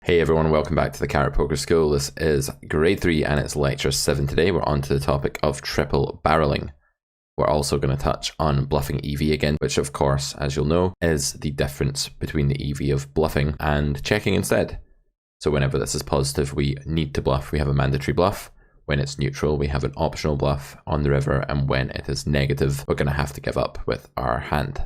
Hey everyone, welcome back to the Carrot Poker School. This is grade 3 and it's lecture 7 today. We're on to the topic of triple barreling. We're also going to touch on bluffing EV again, which of course, as you'll know, is the difference between the EV of bluffing and checking instead. So whenever this is positive, we need to bluff, we have a mandatory bluff. When it's neutral, we have an optional bluff on the river, and when it is negative, we're going to have to give up with our hand.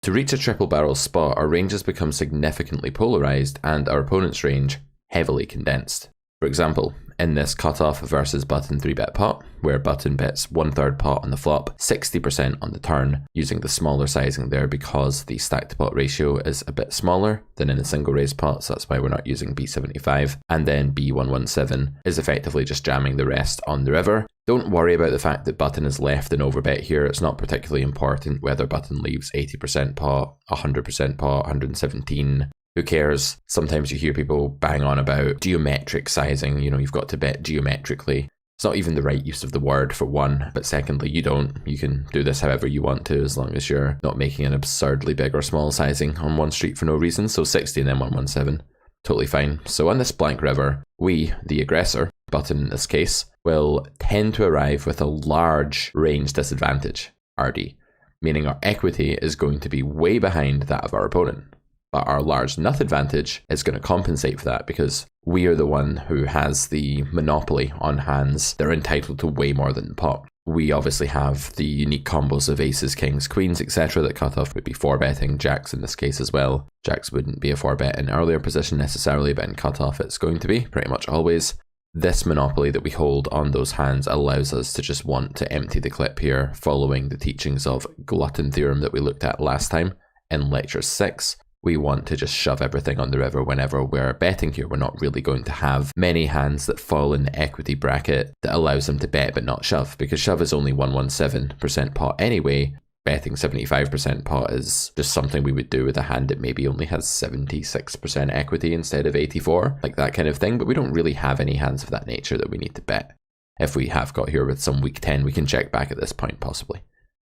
To reach a triple barrel spot, our ranges become significantly polarized and our opponent's range heavily condensed. For example, in this cutoff versus button 3-bet pot, where button bets 1/3 pot on the flop, 60% on the turn, using the smaller sizing there because the stack to pot ratio is a bit smaller than in a single raise pot, so that's why we're not using B75, and then B117 is effectively just jamming the rest on the river. Don't worry about the fact that button is left and overbet here. It's not particularly important whether button leaves 80% pot, 100% pot, 117. Who cares? Sometimes you hear people bang on about geometric sizing. You know, you've got to bet geometrically. It's not even the right use of the word, for one, but secondly, you don't. You can do this however you want to, as long as you're not making an absurdly big or small sizing on one street for no reason. So 60 and then 117. Totally fine. So on this blank river, we, the aggressor, button in this case, will tend to arrive with a large range disadvantage, RD, meaning our equity is going to be way behind that of our opponent. But our large nut advantage is going to compensate for that because we are the one who has the monopoly on hands that are entitled to way more than the pot. We obviously have the unique combos of aces, kings, queens, etc. that cutoff would be 4-betting, jacks in this case as well. Jacks wouldn't be a 4-bet in earlier position necessarily, but in cutoff it's going to be pretty much always. This monopoly that we hold on those hands allows us to just want to empty the clip here, following the teachings of glutton theorem that we looked at last time in lecture 6. We want to just shove everything on the river whenever we're betting here. We're not really going to have many hands that fall in the equity bracket that allows them to bet but not shove, because shove is only 117% pot anyway. Betting 75% pot is just something we would do with a hand that maybe only has 76% equity instead of 84, like that kind of thing, but we don't really have any hands of that nature that we need to bet. If we have got here with some weak 10, we can check back at this point possibly.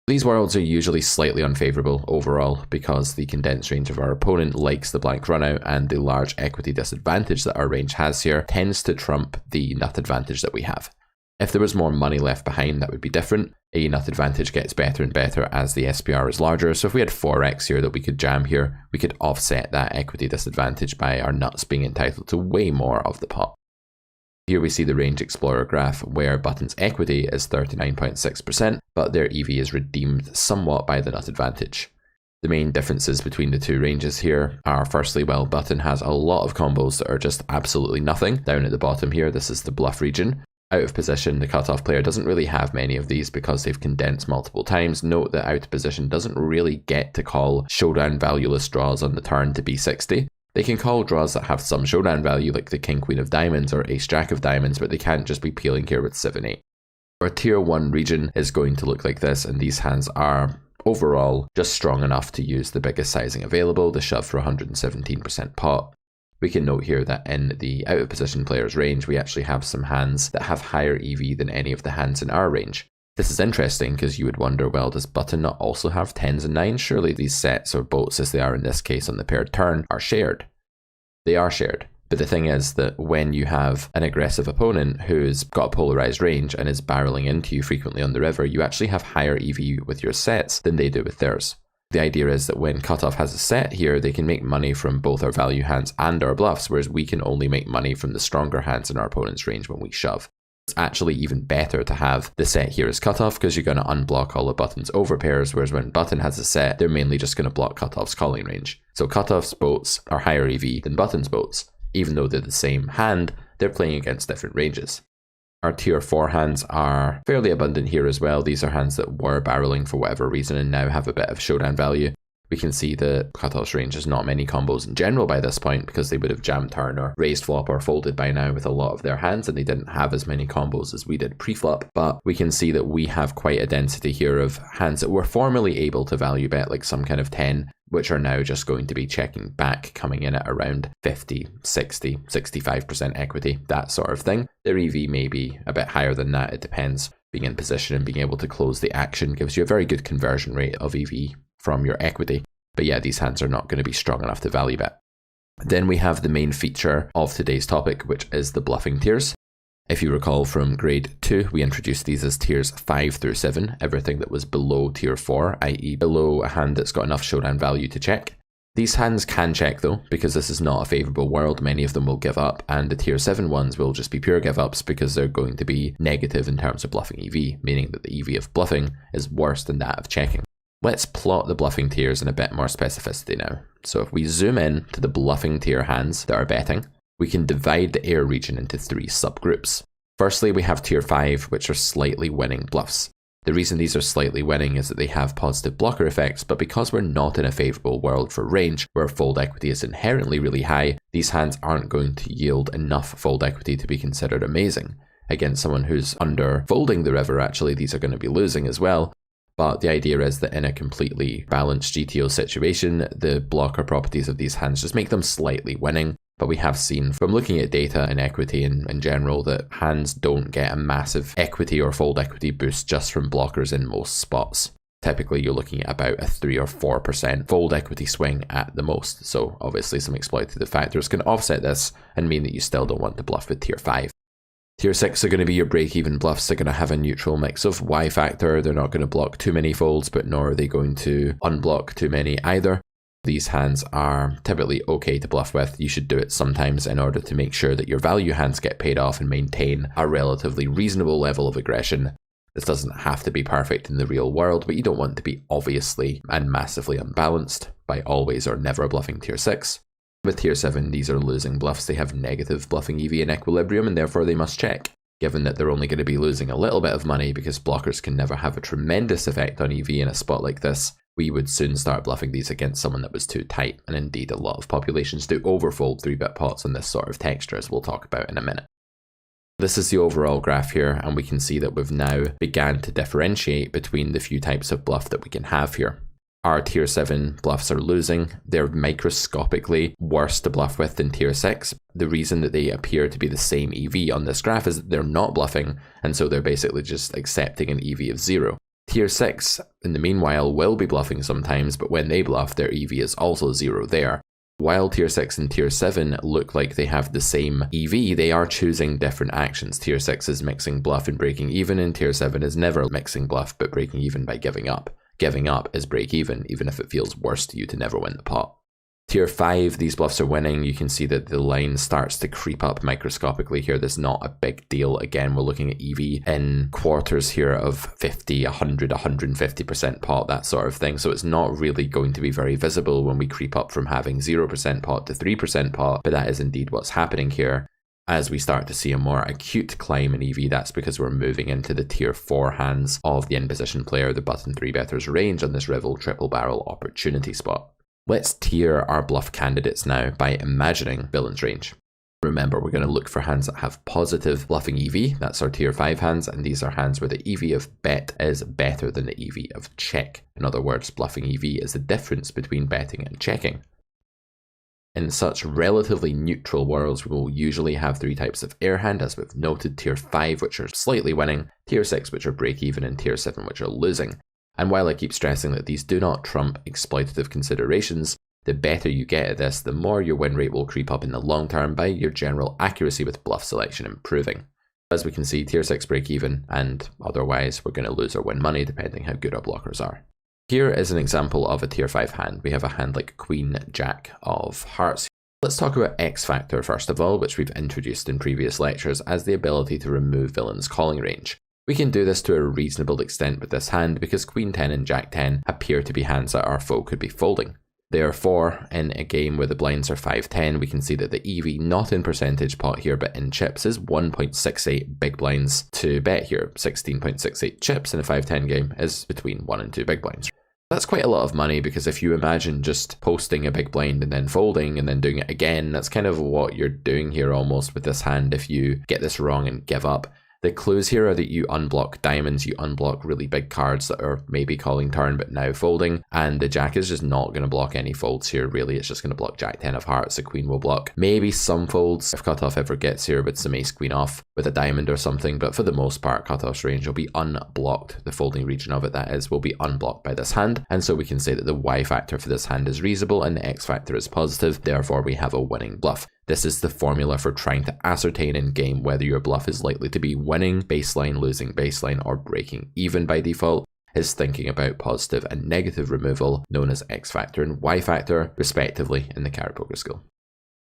These worlds are usually slightly unfavourable overall because the condensed range of our opponent likes the blank runout, and the large equity disadvantage that our range has here tends to trump the nut advantage that we have. If there was more money left behind, that would be different. A nut advantage gets better and better as the SPR is larger, so if we had 4x here that we could jam here, we could offset that equity disadvantage by our nuts being entitled to way more of the pot. Here we see the Range Explorer graph where button's equity is 39.6%, but their EV is redeemed somewhat by the nut advantage. The main differences between the two ranges here are, firstly, well, button has a lot of combos that are just absolutely nothing. Down at the bottom here, this is the bluff region. Out of position, the cutoff player doesn't really have many of these because they've condensed multiple times. Note that out of position doesn't really get to call showdown valueless draws on the turn to B60. They can call draws that have some showdown value, like the king queen of diamonds or ace jack of diamonds, but they can't just be peeling here with 7-8. Our tier 1 region is going to look like this, and these hands are overall just strong enough to use the biggest sizing available, the shove for 117% pot. We can note here that in the out of position player's range, we actually have some hands that have higher EV than any of the hands in our range. This is interesting because you would wonder, well, does button not also have 10s and 9s? Surely these sets, or boats as they are in this case on the paired turn, are shared. They are shared. But the thing is that when you have an aggressive opponent who's got a polarized range and is barreling into you frequently on the river, you actually have higher EV with your sets than they do with theirs. The idea is that when cutoff has a set here, they can make money from both our value hands and our bluffs, whereas we can only make money from the stronger hands in our opponent's range when we shove. It's actually even better to have the set here as cutoff because you're going to unblock all of button's overpairs, whereas when button has a set, they're mainly just going to block cutoff's calling range. So cutoff's boats are higher EV than button's boats. Even though they're the same hand, they're playing against different ranges. Our tier 4 hands are fairly abundant here as well. These are hands that were barreling for whatever reason and now have a bit of showdown value. We can see the cutoff's range has not many combos in general by this point because they would have jammed turn or raised flop or folded by now with a lot of their hands, and they didn't have as many combos as we did pre-flop. But we can see that we have quite a density here of hands that were formerly able to value bet, like some kind of 10, which are now just going to be checking back, coming in at around 50, 60, 65% equity, that sort of thing. Their EV may be a bit higher than that, it depends. Being in position and being able to close the action gives you a very good conversion rate of EV from your equity. But yeah, these hands are not going to be strong enough to value bet. Then we have the main feature of today's topic, which is the bluffing tiers. If you recall from grade 2, we introduced these as tiers 5 through 7, everything that was below tier 4, i.e. below a hand that's got enough showdown value to check. These hands can check though, because this is not a favourable world, many of them will give up, and the tier 7 ones will just be pure give ups because they're going to be negative in terms of bluffing EV, meaning that the EV of bluffing is worse than that of checking. Let's plot the bluffing tiers in a bit more specificity now. So if we zoom in to the bluffing tier hands that are betting, we can divide the air region into 3 subgroups. Firstly, we have tier 5, which are slightly winning bluffs. The reason these are slightly winning is that they have positive blocker effects, but because we're not in a favourable world for range, where fold equity is inherently really high, these hands aren't going to yield enough fold equity to be considered amazing. Against someone who's under folding the river, actually, these are going to be losing as well. But the idea is that in a completely balanced GTO situation, the blocker properties of these hands just make them slightly winning. But we have seen from looking at data and equity in general that hands don't get a massive equity or fold equity boost just from blockers in most spots. Typically you're looking at about a 3 or 4% fold equity swing at the most. So obviously some exploitative factors can offset this and mean that you still don't want to bluff with tier 5. Tier 6 are going to be your break-even bluffs. They're going to have a neutral mix of Y factor. They're not going to block too many folds, but nor are they going to unblock too many either. These hands are typically okay to bluff with. You should do it sometimes in order to make sure that your value hands get paid off and maintain a relatively reasonable level of aggression. This doesn't have to be perfect in the real world, but you don't want to be obviously and massively unbalanced by always or never bluffing tier 6. With tier 7, these are losing bluffs. They have negative bluffing EV in equilibrium and therefore they must check. Given that they're only going to be losing a little bit of money because blockers can never have a tremendous effect on EV in a spot like this, we would soon start bluffing these against someone that was too tight, and indeed a lot of populations do overfold 3-bet pots on this sort of texture, as we'll talk about in a minute. This is the overall graph here, and we can see that we've now began to differentiate between the few types of bluff that we can have here. Our tier 7 bluffs are losing. They're microscopically worse to bluff with than tier 6. The reason that they appear to be the same EV on this graph is that they're not bluffing, and so they're basically just accepting an EV of 0. Tier 6, in the meanwhile, will be bluffing sometimes, but when they bluff, their EV is also 0 there. While tier 6 and tier 7 look like they have the same EV, they are choosing different actions. Tier 6 is mixing bluff and breaking even, and tier 7 is never mixing bluff but breaking even by giving up. Giving up is break even if it feels worse to you to never win the pot. Tier 5, these bluffs are winning. You can see that the line starts to creep up microscopically here. There's not a big deal. Again, we're looking at EV in quarters here of 50, 100, 150% pot, that sort of thing. So it's not really going to be very visible when we creep up from having 0% pot to 3% pot, but that is indeed what's happening here. As we start to see a more acute climb in EV, that's because we're moving into the tier 4 hands of the in-position player, the button 3-better's range on this Rivel triple barrel opportunity spot. Let's tier our bluff candidates now by imagining villain's range. Remember, we're going to look for hands that have positive bluffing EV, that's our tier 5 hands, and these are hands where the EV of bet is better than the EV of check. In other words, bluffing EV is the difference between betting and checking. In such relatively neutral worlds, we will usually have 3 types of air hand, as we've noted: tier 5, which are slightly winning, tier 6, which are break even, and tier 7, which are losing. And while I keep stressing that these do not trump exploitative considerations, the better you get at this, the more your win rate will creep up in the long term by your general accuracy with bluff selection improving. As we can see, tier 6 break even, and otherwise we're going to lose or win money depending how good our blockers are. Here is an example of a tier 5 hand. We have a hand like Queen Jack of Hearts. Let's talk about X Factor first of all, which we've introduced in previous lectures as the ability to remove villain's calling range. We can do this to a reasonable extent with this hand because Queen 10 and Jack 10 appear to be hands that our foe could be folding. Therefore, in a game where the blinds are 5-10, we can see that the EV, not in percentage pot here but in chips, is 1.68 big blinds to bet here. 16.68 chips in a 5-10 game is between 1 and 2 big blinds. That's quite a lot of money, because if you imagine just posting a big blind and then folding and then doing it again, that's kind of what you're doing here almost with this hand if you get this wrong and give up. The clues here are that you unblock diamonds, you unblock really big cards that are maybe calling turn but now folding, and the jack is just not going to block any folds here really. It's just going to block jack 10 of hearts. The queen will block maybe some folds if cutoff ever gets here with some ace queen off with a diamond or something, but for the most part cutoff's range will be unblocked. The folding region of it, that is, will be unblocked by this hand, and so we can say that the Y factor for this hand is reasonable and the X factor is positive, therefore we have a winning bluff. This is the formula for trying to ascertain in game whether your bluff is likely to be winning baseline, losing baseline, or breaking even by default, is thinking about positive and negative removal, known as X factor and Y factor, respectively, in the Carrot Poker skill.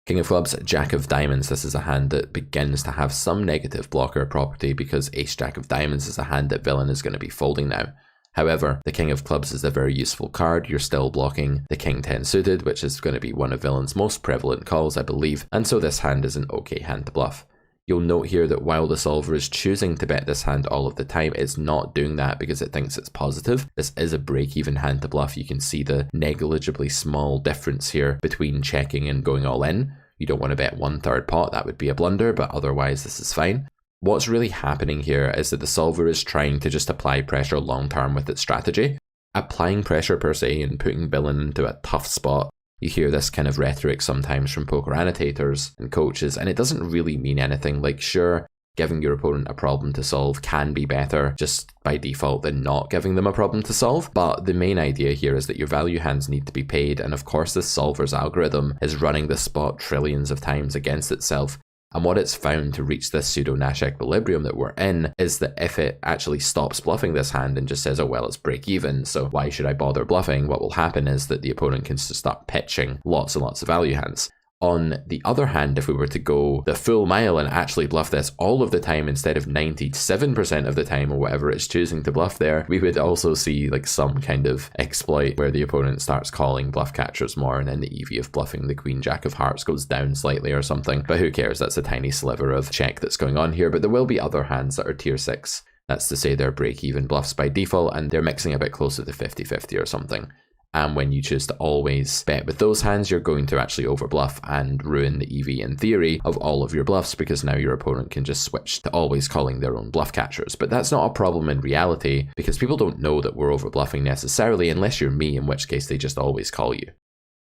King of clubs, jack of diamonds. This is a hand that begins to have some negative blocker property because ace jack of diamonds is a hand that villain is going to be folding now. However, the king of clubs is a very useful card. You're still blocking the king 10 suited, which is going to be one of villain's most prevalent calls, I believe, and so this hand is an okay hand to bluff. You'll note here that while the solver is choosing to bet this hand all of the time, it's not doing that because it thinks it's positive. This is a break-even hand to bluff. You can see the negligibly small difference here between checking and going all in. You don't want to bet 1/3 pot, that would be a blunder, but otherwise this is fine. What's really happening here is that the solver is trying to just apply pressure long term with its strategy. Applying pressure per se and putting villain into a tough spot. You hear this kind of rhetoric sometimes from poker annotators and coaches, and it doesn't really mean anything. Like, sure, giving your opponent a problem to solve can be better just by default than not giving them a problem to solve, but the main idea here is that your value hands need to be paid, and of course the solver's algorithm is running the spot trillions of times against itself. And what it's found to reach this pseudo-Nash equilibrium that we're in is that if it actually stops bluffing this hand and just says, oh well, it's break even, so why should I bother bluffing, what will happen is that the opponent can start pitching lots and lots of value hands. On the other hand, if we were to go the full mile and actually bluff this all of the time instead of 97% of the time or whatever it's choosing to bluff there, we would also see like some kind of exploit where the opponent starts calling bluff catchers more and then the EV of bluffing the queen jack of hearts goes down slightly or something. But who cares, that's a tiny sliver of check that's going on here, but there will be other hands that are tier 6. That's to say they're break-even bluffs by default and they're mixing a bit closer to 50-50 or something. And when you choose to always bet with those hands, you're going to actually overbluff and ruin the EV in theory of all of your bluffs because now your opponent can just switch to always calling their own bluff catchers. But that's not a problem in reality because people don't know that we're overbluffing necessarily unless you're me, in which case they just always call you.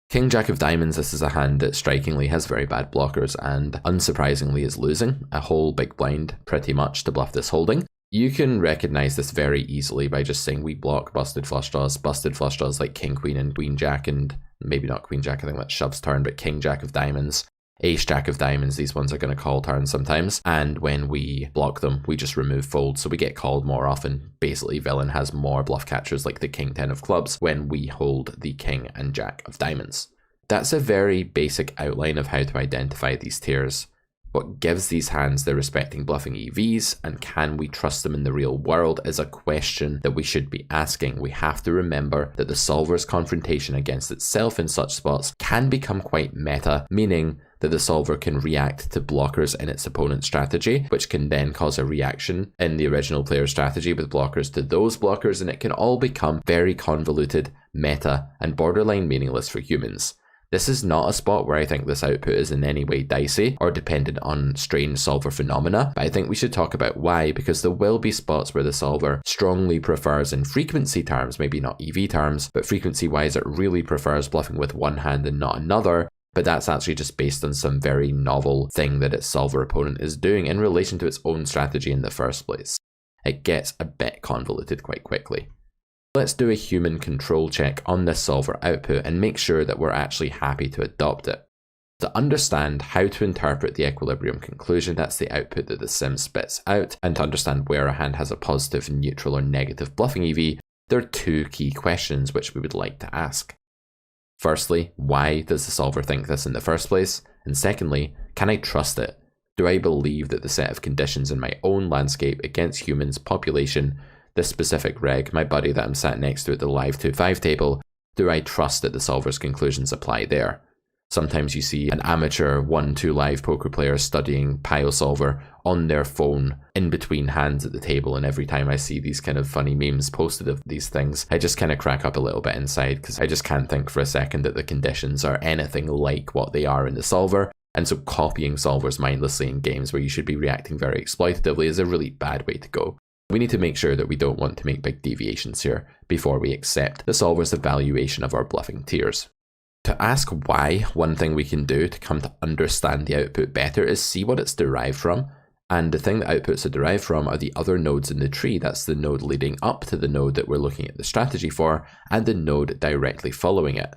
King jack of diamonds, this is a hand that strikingly has very bad blockers and unsurprisingly is losing a whole big blind pretty much to bluff this holding. You can recognize this very easily by just saying we block busted flush draws like king queen and queen jack, and maybe not queen jack, I think that shoves turn, but king jack of diamonds, ace jack of diamonds, these ones are going to call turn sometimes, and when we block them we just remove folds, so we get called more often. Basically villain has more bluff catchers like the king 10 of clubs when we hold the king and jack of diamonds. That's a very basic outline of how to identify these tiers. What gives these hands their respecting bluffing EVs, and can we trust them in the real world, is a question that we should be asking. We have to remember that the solver's confrontation against itself in such spots can become quite meta, meaning that the solver can react to blockers in its opponent's strategy, which can then cause a reaction in the original player's strategy with blockers to those blockers, and it can all become very convoluted, meta, and borderline meaningless for humans. This is not a spot where I think this output is in any way dicey or dependent on strange solver phenomena, but I think we should talk about why, because there will be spots where the solver strongly prefers, in frequency terms, maybe not EV terms, but frequency wise it really prefers bluffing with one hand and not another, but that's actually just based on some very novel thing that its solver opponent is doing in relation to its own strategy in the first place. It gets a bit convoluted quite quickly. Let's do a human control check on this solver output and make sure that we're actually happy to adopt it. To understand how to interpret the equilibrium conclusion, that's the output that the sim spits out, and to understand where a hand has a positive, neutral, or negative bluffing EV, there are two key questions which we would like to ask. Firstly, why does the solver think this in the first place? And secondly, can I trust it? Do I believe that the set of conditions in my own landscape against humans, population, this specific reg, my buddy that I'm sat next to at the live 2-5 table, do I trust that the solver's conclusions apply there? Sometimes you see an amateur 1-2 live poker player studying pile solver on their phone in between hands at the table, and every time I see these kind of funny memes posted of these things, I just kind of crack up a little bit inside because I just can't think for a second that the conditions are anything like what they are in the solver. And so copying solvers mindlessly in games where you should be reacting very exploitatively is a really bad way to go. We need to make sure that we don't want to make big deviations here before we accept the solver's evaluation of our bluffing tiers. To ask why, one thing we can do to come to understand the output better is see what it's derived from. And the thing that outputs are derived from are the other nodes in the tree. That's the node leading up to the node that we're looking at the strategy for, and the node directly following it.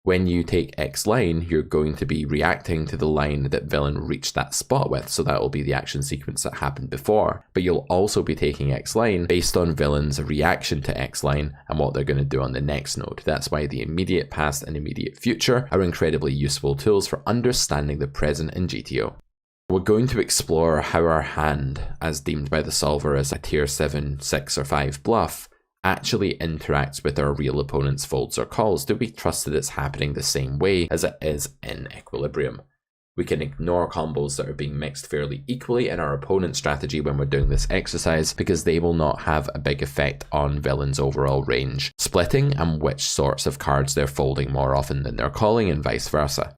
When you take X line, you're going to be reacting to the line that villain reached that spot with, so that will be the action sequence that happened before. But you'll also be taking X line based on villain's reaction to X line and what they're going to do on the next node. That's why the immediate past and immediate future are incredibly useful tools for understanding the present in GTO. We're going to explore how our hand, as deemed by the solver as a tier 7, 6 or 5 bluff, actually interacts with our real opponent's folds or calls. Do we trust that it's happening the same way as it is in equilibrium? We can ignore combos that are being mixed fairly equally in our opponent's strategy when we're doing this exercise, because they will not have a big effect on villain's overall range splitting and which sorts of cards they're folding more often than they're calling, and vice versa.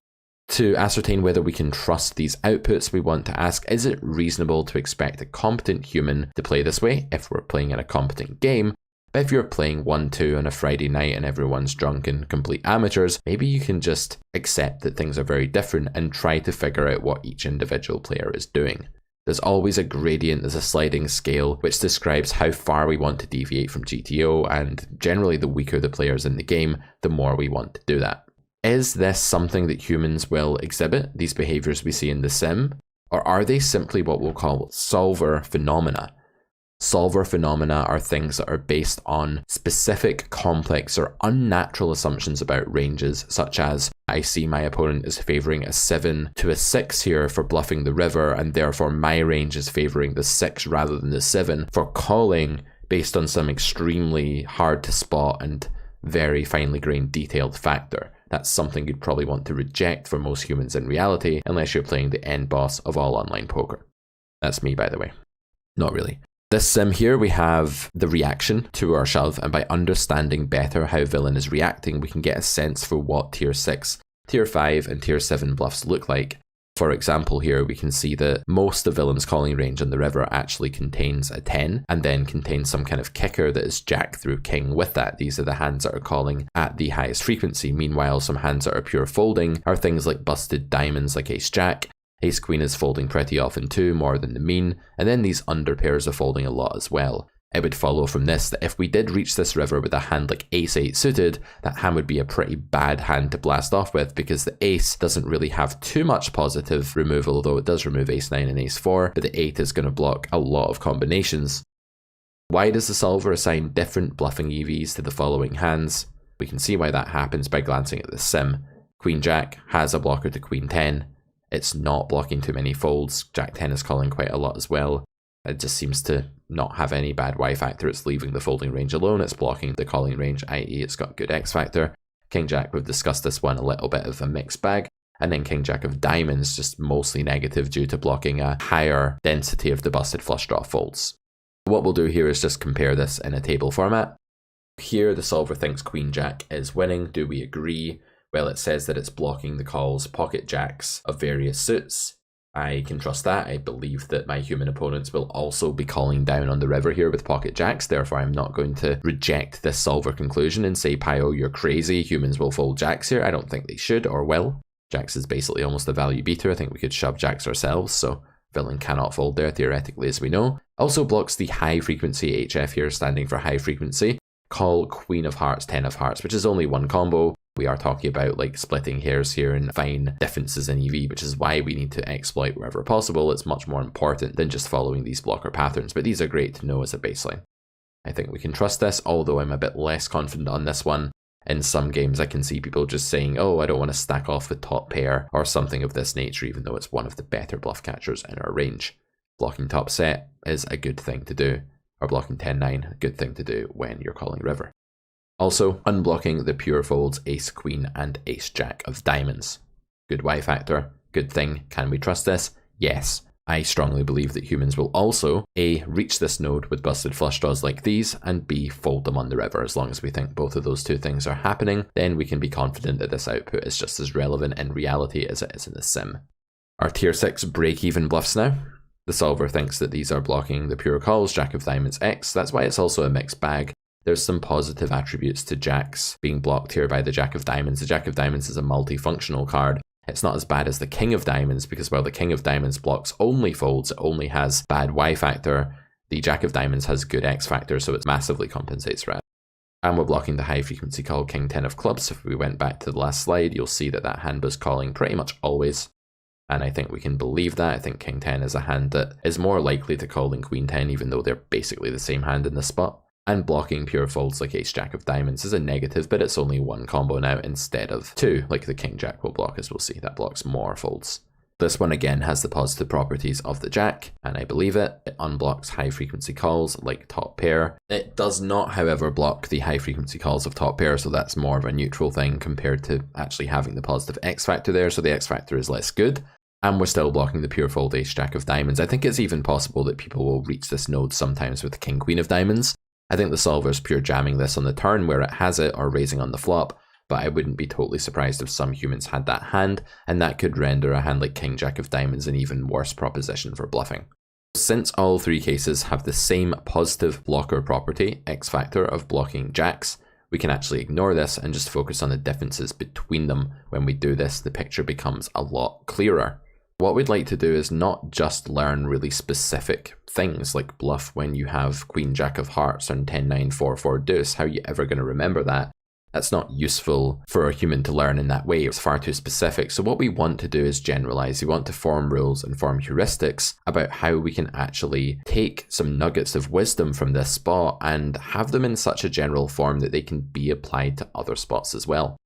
To ascertain whether we can trust these outputs, we want to ask, is it reasonable to expect a competent human to play this way if we're playing in a competent game? But if you're playing 1-2 on a Friday night and everyone's drunk and complete amateurs, maybe you can just accept that things are very different and try to figure out what each individual player is doing. There's always a gradient, there's a sliding scale, which describes how far we want to deviate from GTO, and generally the weaker the players in the game, the more we want to do that. Is this something that humans will exhibit, these behaviors we see in the sim? Or are they simply what we'll call solver phenomena? Solver phenomena are things that are based on specific, complex, or unnatural assumptions about ranges, such as, I see my opponent is favoring a 7 to a 6 here for bluffing the river, and therefore my range is favoring the 6 rather than the 7 for calling, based on some extremely hard to spot and very finely grained detailed factor. That's something you'd probably want to reject for most humans in reality, unless you're playing the end boss of all online poker. That's me, by the way. Not really. This sim here, we have the reaction to our shove, and by understanding better how villain is reacting, we can get a sense for what tier 6, tier 5, and tier 7 bluffs look like. For example, here we can see that most of villain's calling range on the river actually contains a 10, and then contains some kind of kicker that is jack through king with that. These are the hands that are calling at the highest frequency. Meanwhile, some hands that are pure folding are things like busted diamonds like ace jack. Ace queen is folding pretty often too, more than the mean, and then these under pairs are folding a lot as well. It would follow from this that if we did reach this river with a hand like ace 8 suited, that hand would be a pretty bad hand to blast off with, because the ace doesn't really have too much positive removal, although it does remove ace 9 and ace 4, but the 8 is going to block a lot of combinations. Why does the solver assign different bluffing EVs to the following hands? We can see why that happens by glancing at the sim. Queen jack has a blocker to queen 10. It's not blocking too many folds. Jack 10 is calling quite a lot as well. It just seems to not have any bad Y factor. It's leaving the folding range alone. It's blocking the calling range, i.e. it's got good X factor. King jack, we've discussed this one, a little bit of a mixed bag. And then king jack of diamonds, just mostly negative due to blocking a higher density of the busted flush draw folds. What we'll do here is just compare this in a table format. Here the solver thinks queen jack is winning. Do we agree? Well, it says that it's blocking the calls pocket jacks of various suits. I can trust that. I believe that my human opponents will also be calling down on the river here with pocket jacks. Therefore, I'm not going to reject this solver conclusion and say, Pio, you're crazy. Humans will fold jacks here. I don't think they should or will. Jacks is basically almost a value beater. I think we could shove jacks ourselves, so villain cannot fold there theoretically, as we know. Also blocks the high frequency HF here, standing for high frequency. Call queen of hearts, 10 of hearts, which is only one combo. We are talking about like splitting hairs here and fine differences in EV, which is why we need to exploit wherever possible. It's much more important than just following these blocker patterns, but these are great to know as a baseline. I think we can trust this, although I'm a bit less confident on this one. In some games I can see people just saying, oh, I don't want to stack off the top pair or something of this nature, even though it's one of the better bluff catchers in our range. Blocking top set is a good thing to do, or blocking 10-9, a good thing to do when you're calling river. Also, unblocking the pure folds ace queen and ace jack of diamonds. Good Y factor, good thing. Can we trust this? Yes. I strongly believe that humans will also A, reach this node with busted flush draws like these, and B, fold them on the river. As long as we think both of those two things are happening, then we can be confident that this output is just as relevant in reality as it is in the sim. Our tier 6 break-even bluffs now. The solver thinks that these are blocking the pure calls, Jack of Diamonds X. That's why it's also a mixed bag. There's some positive attributes to Jacks being blocked here by the Jack of Diamonds. The Jack of Diamonds is a multifunctional card. It's not as bad as the King of Diamonds, because while the King of Diamonds blocks only folds, it only has bad Y factor. The Jack of Diamonds has good X factor, so it massively compensates for it. And we're blocking the high frequency call King 10 of clubs. If we went back to the last slide, you'll see that that hand was calling pretty much always. And I think we can believe that. I think King 10 is a hand that is more likely to call than Queen 10, even though they're basically the same hand in this spot. And blocking pure folds like Ace Jack of Diamonds is a negative, but it's only one combo now instead of two, like the King Jack will block, as we'll see. That blocks more folds. This one again has the positive properties of the Jack, and I believe it. It unblocks high frequency calls like top pair. It does not, however, block the high frequency calls of top pair, so that's more of a neutral thing compared to actually having the positive X factor there, so the X factor is less good. And we're still blocking the pure fold Ace Jack of Diamonds. I think it's even possible that people will reach this node sometimes with the King Queen of Diamonds. I think the solver's pure jamming this on the turn where it has it, or raising on the flop, but I wouldn't be totally surprised if some humans had that hand, and that could render a hand like King Jack of Diamonds an even worse proposition for bluffing. Since all three cases have the same positive blocker property, X factor, of blocking jacks, we can actually ignore this and just focus on the differences between them. When we do this, the picture becomes a lot clearer. What we'd like to do is not just learn really specific things like bluff when you have Queen Jack of Hearts and 10-9-4-4 deuce. How are you ever going to remember that? That's not useful for a human to learn in that way. It's far too specific. So what we want to do is generalize. We want to form rules and form heuristics about how we can actually take some nuggets of wisdom from this spot and have them in such a general form that they can be applied to other spots as well.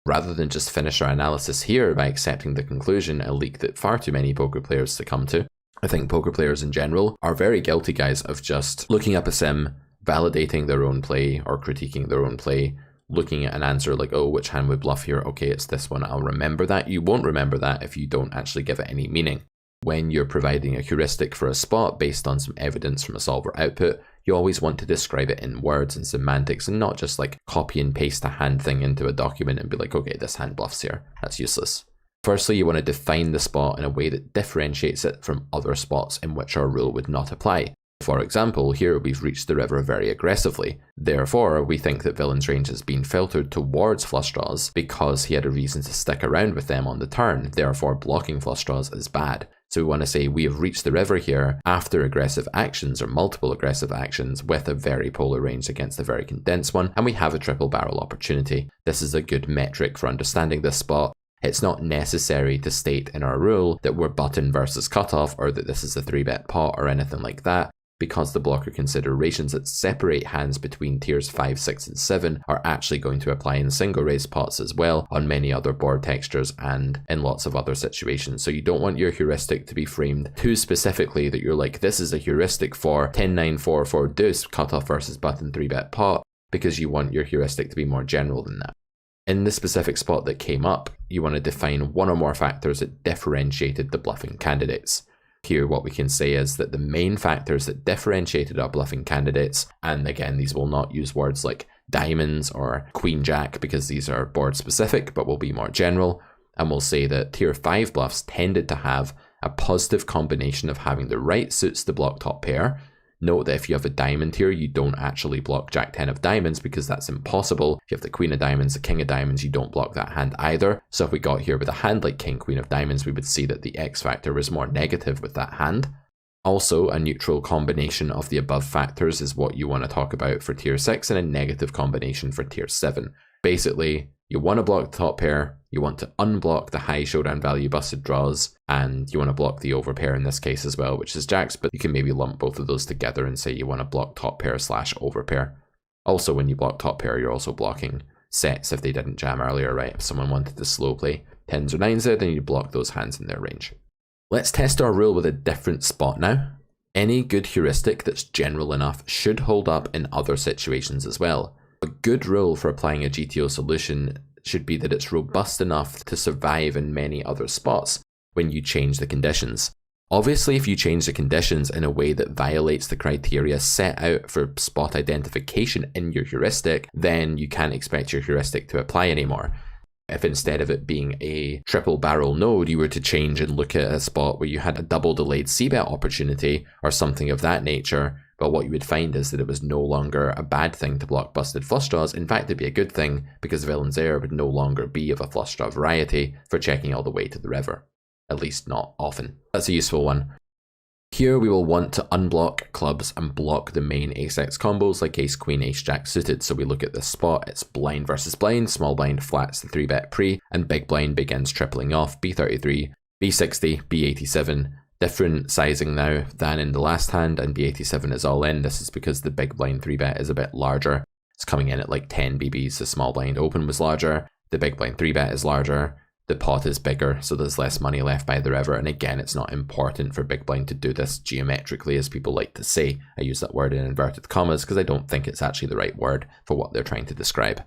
Rather than just finish our analysis here by accepting the conclusion, a leak that far too many poker players succumb to. I think poker players in general are very guilty, guys, of just looking up a sim, validating their own play or critiquing their own play, looking at an answer like, oh, which hand would bluff here? Okay, it's this one, I'll remember that. You won't remember that if you don't actually give it any meaning. When you're providing a heuristic for a spot based on some evidence from a solver output, you always want to describe it in words and semantics and not just like copy and paste a hand thing into a document and be like, okay, this hand bluffs here. That's useless. Firstly, you want to define the spot in a way that differentiates it from other spots in which our rule would not apply. For example, here we've reached the river very aggressively. Therefore, we think that villain's range has been filtered towards flush draws because he had a reason to stick around with them on the turn. Therefore, blocking flush draws is bad. So we want to say we have reached the river here after aggressive actions or multiple aggressive actions with a very polar range against a very condensed one, and we have a triple barrel opportunity. This is a good metric for understanding this spot. It's not necessary to state in our rule that we're button versus cutoff or that this is a 3-bet pot or anything like that, because the blocker considerations that separate hands between tiers 5, 6, and 7 are actually going to apply in single raise pots as well on many other board textures and in lots of other situations. So you don't want your heuristic to be framed too specifically that you're like, this is a heuristic for 10-9-4-4 deuce cutoff versus button 3-bet pot, because you want your heuristic to be more general than that. In the specific spot that came up, you want to define one or more factors that differentiated the bluffing candidates. Here what we can say is that the main factors that differentiated our bluffing candidates, and again these will not use words like diamonds or queen jack because these are board specific but will be more general, and we'll say that tier 5 bluffs tended to have a positive combination of having the right suits to block top pair. Note that if you have a diamond here, you don't actually block Jack 10 of diamonds because that's impossible. If you have the Queen of Diamonds, the King of Diamonds, you don't block that hand either. So if we got here with a hand like King, Queen of Diamonds, we would see that the X factor was more negative with that hand. Also, a neutral combination of the above factors is what you want to talk about for tier 6 and a negative combination for tier 7. Basically, you want to block the top pair, you want to unblock the high showdown value busted draws, and you want to block the overpair in this case as well, which is jacks, but you can maybe lump both of those together and say you want to block top pair / overpair. Also, when you block top pair, you're also blocking sets if they didn't jam earlier, right? If someone wanted to slow play 10s or 9s there, then you block those hands in their range. Let's test our rule with a different spot now. Any good heuristic that's general enough should hold up in other situations as well. A good rule for applying a GTO solution should be that it's robust enough to survive in many other spots when you change the conditions. Obviously, if you change the conditions in a way that violates the criteria set out for spot identification in your heuristic, then you can't expect your heuristic to apply anymore. If instead of it being a triple barrel node, you were to change and look at a spot where you had a double delayed c-bet opportunity or something of that nature, but what you would find is that it was no longer a bad thing to block busted flush draws. In fact, it'd be a good thing because villain's heir would no longer be of a flush draw variety for checking all the way to the river. At least not often. That's a useful one. Here we will want to unblock clubs and block the main ace-x combos like ace-queen, ace-jack suited. So we look at this spot, it's blind versus blind, small blind flats the 3-bet pre, and big blind begins tripling off, b33, b60, b87, different sizing now than in the last hand, and b87 is all in. This is because the big blind 3-bet is a bit larger. It's coming in at like 10 BBs, the small blind open was larger, the big blind 3-bet is larger, the pot is bigger, so there's less money left by the river, and again, it's not important for big blind to do this geometrically, as people like to say. I use that word in inverted commas because I don't think it's actually the right word for what they're trying to describe.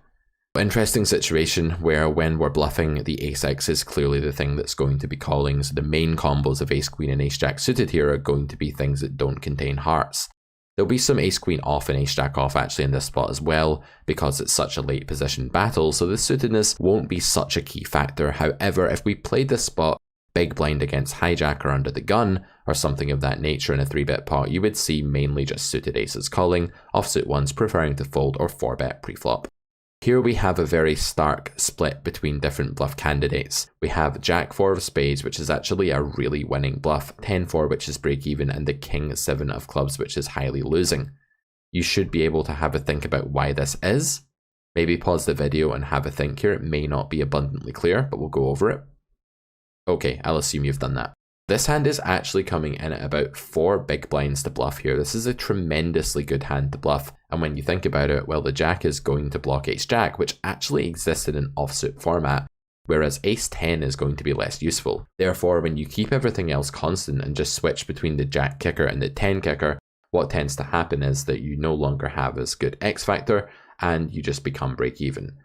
Interesting situation where when we're bluffing, the ace-x is clearly the thing that's going to be calling, so the main combos of ace-queen and ace-jack suited here are going to be things that don't contain hearts. There'll be some ace-queen off and ace-jack off actually in this spot as well, because it's such a late position battle, so the suitedness won't be such a key factor. However, if we played this spot big blind against hijack or under the gun, or something of that nature in a 3-bet pot, you would see mainly just suited aces calling, offsuit ones preferring to fold or 4-bet pre-flop. Here we have a very stark split between different bluff candidates. We have Jack 4 of spades, which is actually a really winning bluff, 10-4 which is break even, and the King 7 of clubs which is highly losing. You should be able to have a think about why this is. Maybe pause the video and have a think here. It may not be abundantly clear, but we'll go over it. Okay, I'll assume you've done that. This hand is actually coming in at about 4 big blinds to bluff here. This is a tremendously good hand to bluff. And when you think about it, well, the jack is going to block ace-jack, which actually exists in an offsuit format, whereas ace-10 is going to be less useful. Therefore, when you keep everything else constant and just switch between the jack kicker and the 10 kicker, what tends to happen is that you no longer have as good X factor and you just become break even.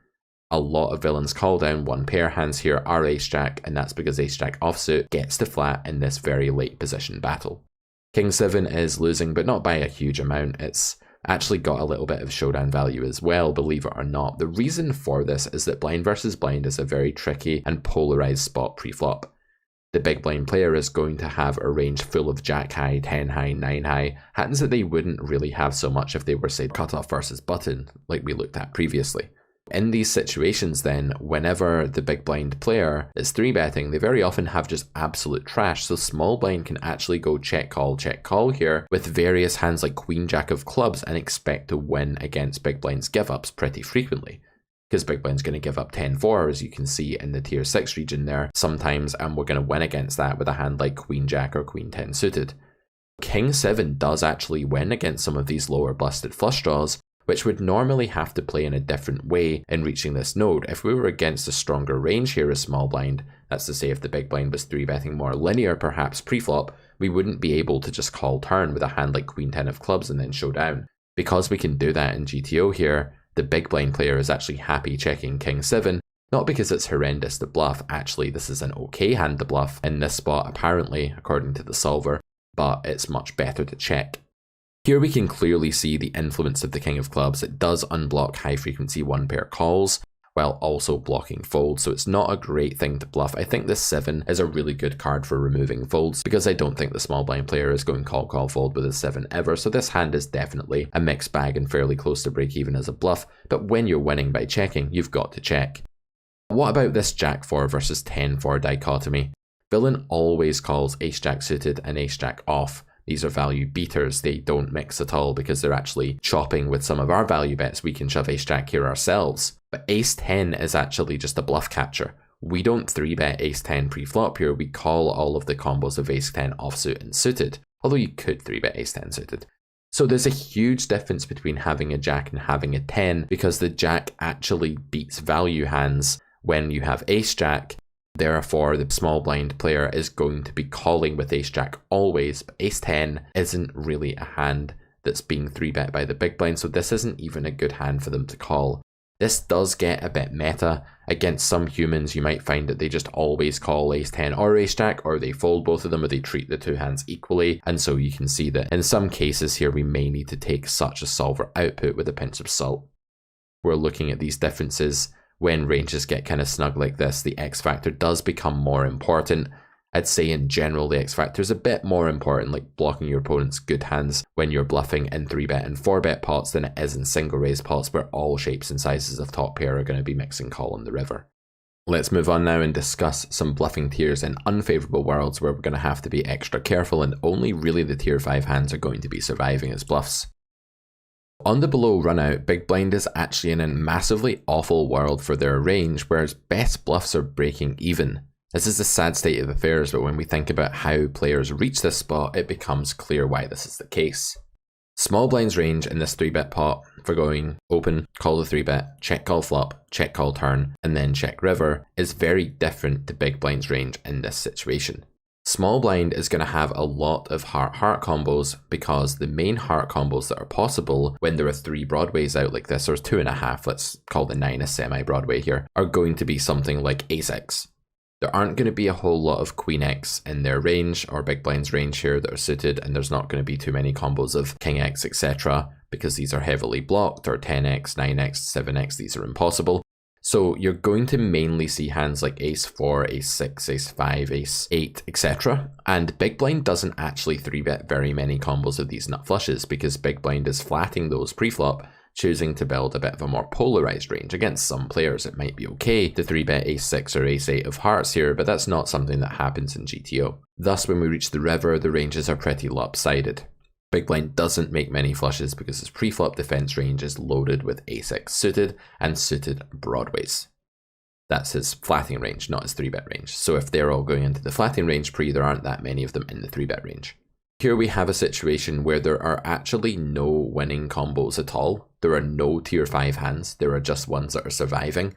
A lot of villains call down one pair hands here are ace-jack, and that's because ace-jack offsuit gets to flat in this very late position battle. King 7 is losing, but not by a huge amount. It's actually got a little bit of showdown value as well, believe it or not. The reason for this is that blind versus blind is a very tricky and polarized spot pre-flop. The big blind player is going to have a range full of jack high, 10 high, 9 high, hands that they wouldn't really have so much if they were, say, cutoff versus button, like we looked at previously. In these situations then, whenever the big blind player is 3-betting, they very often have just absolute trash, so small blind can actually go check call here with various hands like queen jack of clubs and expect to win against big blind's give ups pretty frequently. Because big blind's going to give up 10-4, as you can see in the tier 6 region there sometimes, and we're going to win against that with a hand like queen jack or queen 10 suited. King 7 does actually win against some of these lower busted flush draws, which would normally have to play in a different way in reaching this node. If we were against a stronger range here as small blind, that's to say if the big blind was 3-betting more linear perhaps pre-flop, we wouldn't be able to just call turn with a hand like queen 10 of clubs and then show down. Because we can do that in GTO here, the big blind player is actually happy checking King 7, not because it's horrendous to bluff, actually this is an okay hand to bluff in this spot apparently, according to the solver, but it's much better to check. Here we can clearly see the influence of the King of Clubs. It does unblock high frequency 1-pair calls while also blocking folds, so it's not a great thing to bluff. I think this 7 is a really good card for removing folds because I don't think the small blind player is going call fold with a 7 ever, so this hand is definitely a mixed bag and fairly close to break even as a bluff, but when you're winning by checking, you've got to check. What about this Jack 4 versus 10-4 dichotomy? Villain always calls ace-jack suited and ace-jack off. These are value beaters, they don't mix at all because they're actually chopping with some of our value bets. We can shove ace-jack here ourselves. But ace-10 is actually just a bluff catcher. We don't 3-bet ace-10 pre-flop here, we call all of the combos of ace-10 offsuit and suited. Although you could 3-bet ace-10 suited. So there's a huge difference between having a jack and having a 10 because the jack actually beats value hands when you have ace-jack. Therefore, the small blind player is going to be calling with ace-jack always, but ace-10 isn't really a hand that's being 3-bet by the big blind, so this isn't even a good hand for them to call. This does get a bit meta. Against some humans, you might find that they just always call ace-10 or ace-jack, or they fold both of them, or they treat the two hands equally, and so you can see that in some cases here we may need to take such a solver output with a pinch of salt. We're looking at these differences when ranges get kind of snug like this, the X factor does become more important. I'd say in general the X factor is a bit more important, like blocking your opponent's good hands when you're bluffing in 3-bet and 4-bet pots than it is in single raise pots where all shapes and sizes of top pair are going to be mixing call on the river. Let's move on now and discuss some bluffing tiers in unfavourable worlds where we're going to have to be extra careful and only really the tier 5 hands are going to be surviving as bluffs. On the below runout, big blind is actually in a massively awful world for their range, whereas best bluffs are breaking even. This is the sad state of affairs, but when we think about how players reach this spot, it becomes clear why this is the case. Small blind's range in this 3-bet pot for going open, call the 3-bet, check call flop, check call turn, and then check river is very different to big blind's range in this situation. Small blind is going to have a lot of heart-heart combos because the main heart combos that are possible when there are 3 broadways out like this, or 2.5, let's call the 9 a semi-broadway here, are going to be something like ace-x. There aren't going to be a whole lot of queen x in their range or big blind's range here that are suited, and there's not going to be too many combos of king x, etc. because these are heavily blocked, or 10x, 9x, 7x, these are impossible. So you're going to mainly see hands like ace 4, ace 6, ace 5, ace 8, etc. And big blind doesn't actually 3-bet very many combos of these nut flushes because big blind is flatting those pre-flop, choosing to build a bit of a more polarized range. Against some players it might be okay to 3-bet ace 6 or ace 8 of hearts here, but that's not something that happens in GTO. Thus when we reach the river, the ranges are pretty lopsided. Big blind doesn't make many flushes because his pre-flop defense range is loaded with ace-x suited and suited broadways. That's his flatting range, not his 3-bet range. So if they're all going into the flatting range pre, there aren't that many of them in the 3-bet range. Here we have a situation where there are actually no winning combos at all. There are no tier 5 hands, there are just ones that are surviving.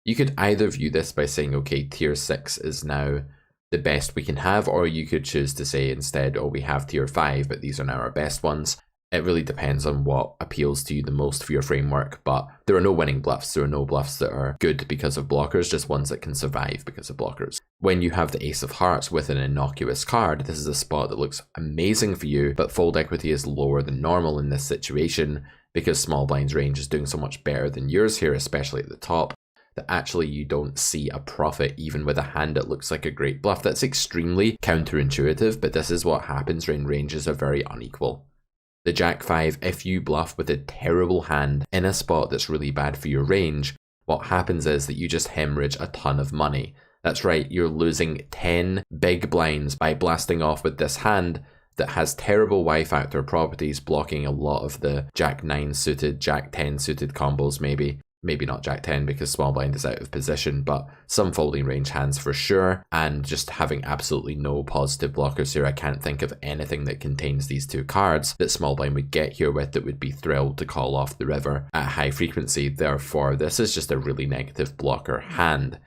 You could either view this by saying, okay, tier 6 is now the best we can have, or you could choose to say instead, oh, we have tier 5, but these are now our best ones. It really depends on what appeals to you the most for your framework, but there are no winning bluffs. There are no bluffs that are good because of blockers, just ones that can survive because of blockers. When you have the ace of hearts with an innocuous card, this is a spot that looks amazing for you, but fold equity is lower than normal in this situation because small blind's range is doing so much better than yours here, especially at the top, that actually you don't see a profit even with a hand that looks like a great bluff. That's extremely counterintuitive, but this is what happens when ranges are very unequal. The Jack 5, if you bluff with a terrible hand in a spot that's really bad for your range, what happens is that you just hemorrhage a ton of money. That's right, you're losing 10 big blinds by blasting off with this hand that has terrible Y-factor properties, blocking a lot of the Jack 9 suited, Jack 10 suited combos maybe. Maybe not Jack 10 because small blind is out of position, but some folding range hands for sure, and just having absolutely no positive blockers here. I can't think of anything that contains these two cards that small blind would get here with that would be thrilled to call off the river at high frequency. Therefore, this is just a really negative blocker hand.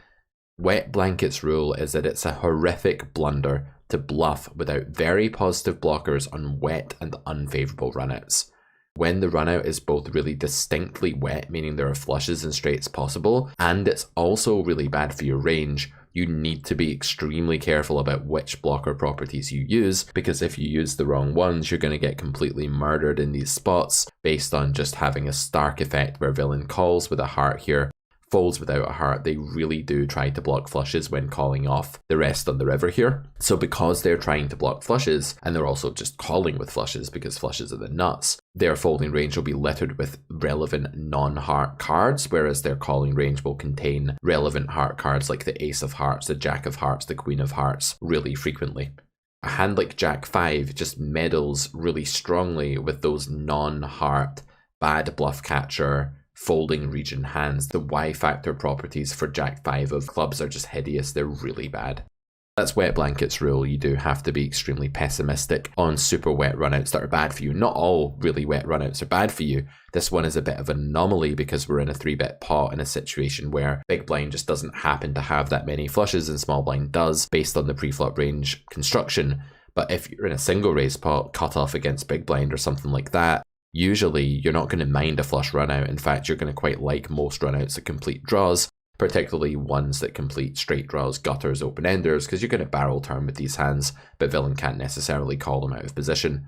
Wet blanket's rule is that it's a horrific blunder to bluff without very positive blockers on wet and unfavorable runouts. When the runout is both really distinctly wet, meaning there are flushes and straights possible, and it's also really bad for your range, you need to be extremely careful about which blocker properties you use, because if you use the wrong ones, you're going to get completely murdered in these spots based on just having a Stark effect where villain calls with a heart here, folds without a heart. They really do try to block flushes when calling off the rest on the river here. So because they're trying to block flushes, and they're also just calling with flushes because flushes are the nuts, their folding range will be littered with relevant non-heart cards, whereas their calling range will contain relevant heart cards like the ace of hearts, the jack of hearts, the queen of hearts really frequently. A hand like Jack 5 just meddles really strongly with those non-heart, bad bluff catcher, folding region hands. The Y-factor properties for Jack 5 of clubs are just hideous. They're really bad. That's wet blanket's rule. You do have to be extremely pessimistic on super wet runouts that are bad for you. Not all really wet runouts are bad for you. This one is a bit of an anomaly because we're in a 3-bet pot in a situation where big blind just doesn't happen to have that many flushes and small blind does based on the pre-flop range construction. But if you're in a single raise pot, cut off against big blind or something like that, usually you're not going to mind a flush runout. In fact, you're going to quite like most runouts that complete draws, particularly ones that complete straight draws, gutters, open-enders, because you're going to barrel turn with these hands, but villain can't necessarily call them out of position.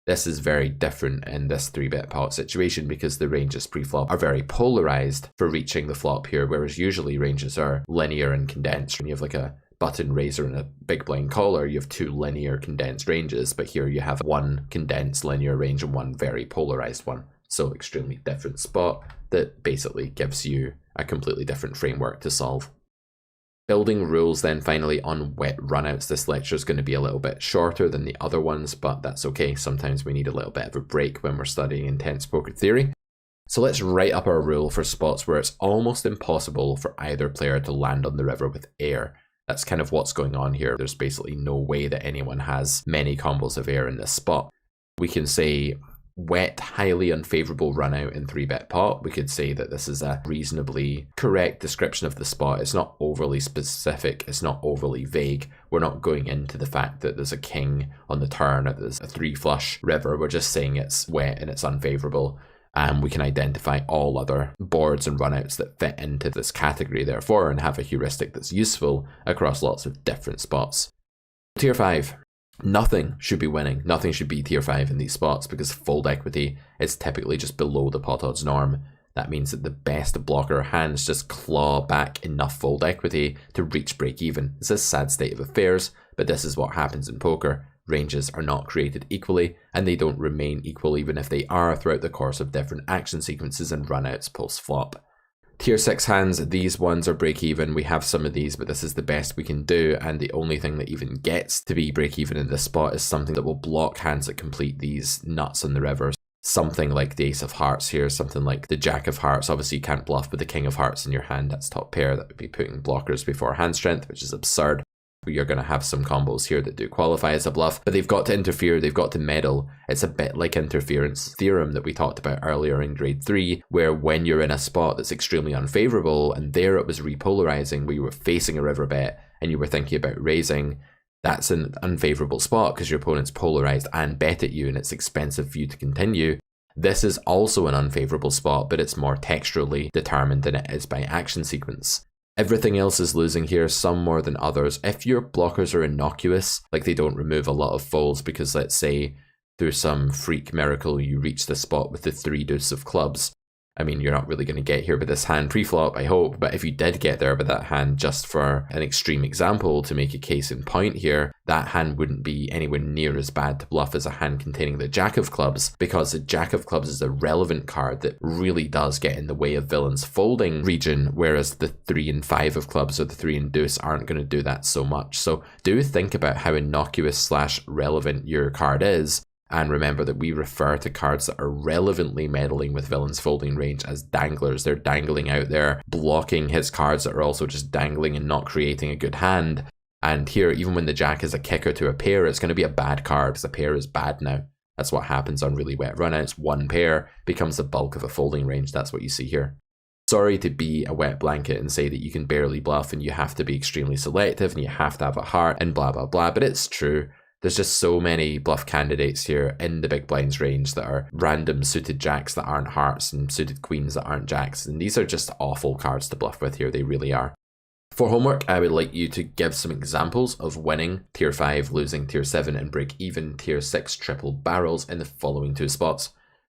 This is very different in this 3-bit pot situation because the ranges pre-flop are very polarized for reaching the flop here, whereas usually ranges are linear and condensed. When you have like a button raiser and a big blind caller, you have 2 linear condensed ranges, but here you have 1 condensed linear range and 1 very polarized one. So extremely different spot that basically gives you a completely different framework to solve. Building rules then finally on wet runouts. This lecture is going to be a little bit shorter than the other ones, but that's okay. Sometimes we need a little bit of a break when we're studying intense poker theory. So let's write up our rule for spots where it's almost impossible for either player to land on the river with air. That's kind of what's going on here. There's basically no way that anyone has many combos of air in this spot. We can say wet, highly unfavorable run out in 3-bet pot. We could say that this is a reasonably correct description of the spot. It's not overly specific, it's not overly vague. We're not going into the fact that there's a king on the turn or there's a 3 flush river. We're just saying it's wet and it's unfavorable. And we can identify all other boards and runouts that fit into this category, therefore, and have a heuristic that's useful across lots of different spots. Tier 5. Nothing should be winning. Nothing should be tier 5 in these spots because fold equity is typically just below the pot odds norm. That means that the best blocker hands just claw back enough fold equity to reach break even. It's a sad state of affairs, but this is what happens in poker. Ranges are not created equally, and they don't remain equal even if they are throughout the course of different action sequences and runouts post-flop. Tier 6 hands, these ones are break even. We have some of these, but this is the best we can do, and the only thing that even gets to be break even in this spot is something that will block hands that complete these nuts on the rivers. Something like the Ace of Hearts here, something like the Jack of Hearts. Obviously you can't bluff with the King of Hearts in your hand, that's top pair. That would be putting blockers before hand strength, which is absurd. You're going to have some combos here that do qualify as a bluff, but they've got to interfere, they've got to meddle. It's a bit like interference theorem that we talked about earlier in grade 3, where when you're in a spot that's extremely unfavorable, and there it was repolarizing, where you were facing a river bet and you were thinking about raising, that's an unfavorable spot because your opponent's polarized and bet at you and it's expensive for you to continue. This is also an unfavorable spot, but it's more texturally determined than it is by action sequence. Everything else is losing here, some more than others. If your blockers are innocuous, like they don't remove a lot of folds because, let's say, through some freak miracle you reach the spot with the 3 deuce of clubs. I mean, you're not really going to get here with this hand pre-flop, I hope, but if you did get there with that hand, just for an extreme example to make a case in point here, that hand wouldn't be anywhere near as bad to bluff as a hand containing the Jack of Clubs, because the Jack of Clubs is a relevant card that really does get in the way of villains folding region, whereas the 3 and 5 of clubs or the 3 and deuce aren't going to do that so much. So do think about how innocuous / relevant your card is. And remember that we refer to cards that are relevantly meddling with villain's folding range as danglers. They're dangling out there, blocking his cards that are also just dangling and not creating a good hand. And here, even when the Jack is a kicker to a pair, it's going to be a bad card because the pair is bad now. That's what happens on really wet runouts. One pair becomes the bulk of a folding range. That's what you see here. Sorry to be a wet blanket and say that you can barely bluff and you have to be extremely selective and you have to have a heart and blah, blah, blah, but it's true. There's just so many bluff candidates here in the big blinds range that are random suited jacks that aren't hearts and suited queens that aren't jacks. And these are just awful cards to bluff with here. They really are. For homework, I would like you to give some examples of winning tier 5, losing tier 7, and break even tier 6 triple barrels in the following 2 spots.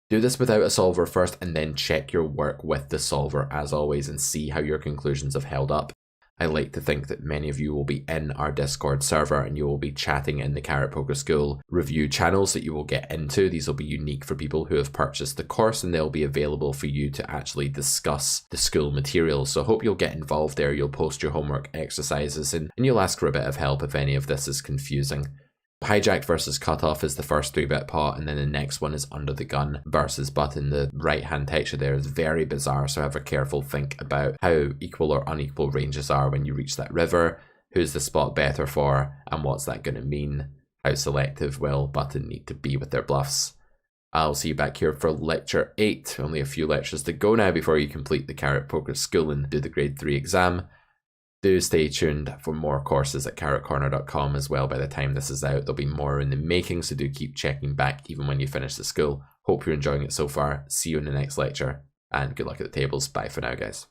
Do this without a solver first and then check your work with the solver as always and see how your conclusions have held up. I like to think that many of you will be in our Discord server and you will be chatting in the Carrot Poker School review channels that you will get into. These will be unique for people who have purchased the course and they'll be available for you to actually discuss the school material. So I hope you'll get involved there. You'll post your homework exercises and you'll ask for a bit of help if any of this is confusing. Hijacked versus cutoff is the first 3-bet pot, and then the next one is under the gun versus button. The right hand texture there is very bizarre, so have a careful think about how equal or unequal ranges are when you reach that river, who's the spot better for, and what's that going to mean? How selective will button need to be with their bluffs? I'll see you back here for lecture 8. Only a few lectures to go now before you complete the Carrot Poker School and do the grade 3 exam. Do stay tuned for more courses at carrotcorner.com as well. By the time this is out, there'll be more in the making, so do keep checking back even when you finish the school. Hope you're enjoying it so far. See you in the next lecture, and good luck at the tables. Bye for now, guys.